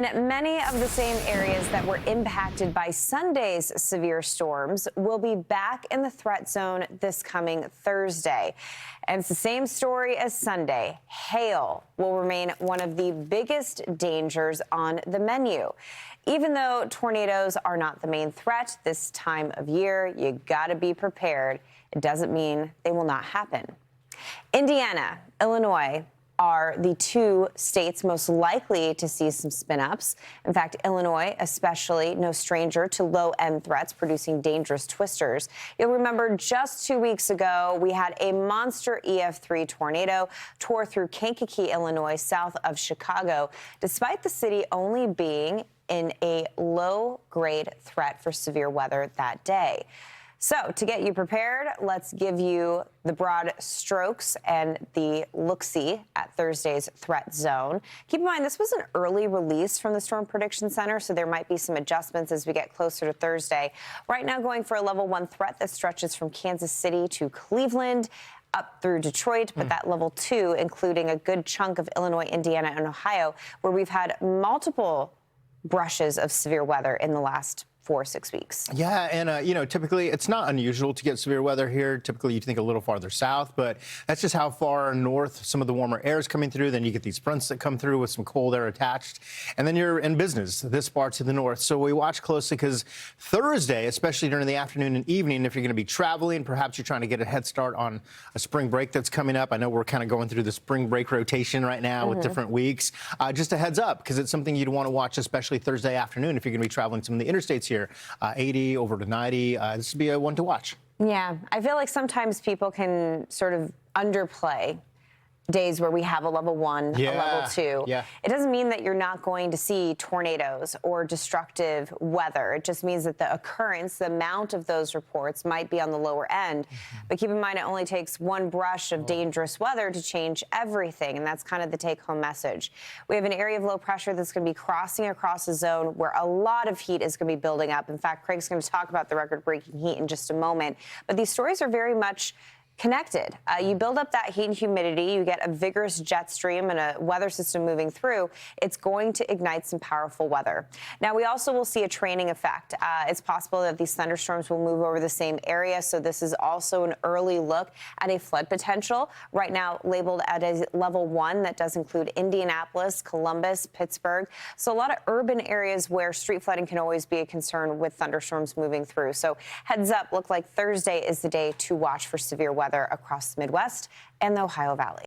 Many of the same areas that were impacted by Sunday's severe storms will be back in the threat zone this coming Thursday. And it's the same story as Sunday. Hail will remain one of the biggest dangers on the menu. Even though tornadoes are not the main threat this time of year, you gotta be prepared. It doesn't mean they will not happen. Indiana, Illinois are the two states most likely to see some spin-ups. In fact, Illinois, especially, no stranger to low-end threats producing dangerous twisters. You'll remember just 2 weeks ago, we had a monster EF3 tornado tore through Kankakee, Illinois, south of Chicago, despite the city only being in a low-grade threat for severe weather that day. So to get you prepared, let's give you the broad strokes and the look-see at Thursday's threat zone. Keep in mind, this was an early release from the Storm Prediction Center, so there might be some adjustments as we get closer to Thursday. Right now, going for a level 1 threat that stretches from Kansas City to Cleveland, up through Detroit, but that level 2, including a good chunk of Illinois, Indiana, and Ohio, where we've had multiple brushes of severe weather in the last 4 or 6 weeks. Yeah, and typically it's not unusual to get severe weather here. Typically you'd think a little farther south, but that's just how far north some of the warmer air is coming through. Then you get these fronts that come through with some cold air attached, and then you're in business this far to the north. So we watch closely because Thursday, especially during the afternoon and evening, if you're going to be traveling, perhaps you're trying to get a head start on a spring break that's coming up. I know we're kind of going through the spring break rotation right now with different weeks. Just a heads up, because it's something you'd want to watch, especially Thursday afternoon if you're going to be traveling some of the interstates here. 80 over to 90. This would be a one to watch. Yeah, I feel like sometimes people can sort of underplay days where we have a level 1, a level 2. Yeah. It doesn't mean that you're not going to see tornadoes or destructive weather. It just means that the occurrence, the amount of those reports might be on the lower end. But keep in mind, it only takes one brush of dangerous weather to change everything, and that's kind of the take-home message. We have an area of low pressure that's going to be crossing across a zone where a lot of heat is going to be building up. In fact, Craig's going to talk about the record-breaking heat in just a moment. But these stories are very much connected. You build up that heat and humidity, you get a vigorous jet stream and a weather system moving through, it's going to ignite some powerful weather. Now, we also will see a training effect. It's possible that these thunderstorms will move over the same area, so this is also an early look at a flood potential. Right now, labeled at a level 1, that does include Indianapolis, Columbus, Pittsburgh. So a lot of urban areas where street flooding can always be a concern with thunderstorms moving through. So heads up, look like Thursday is the day to watch for severe weather across the Midwest and the Ohio Valley.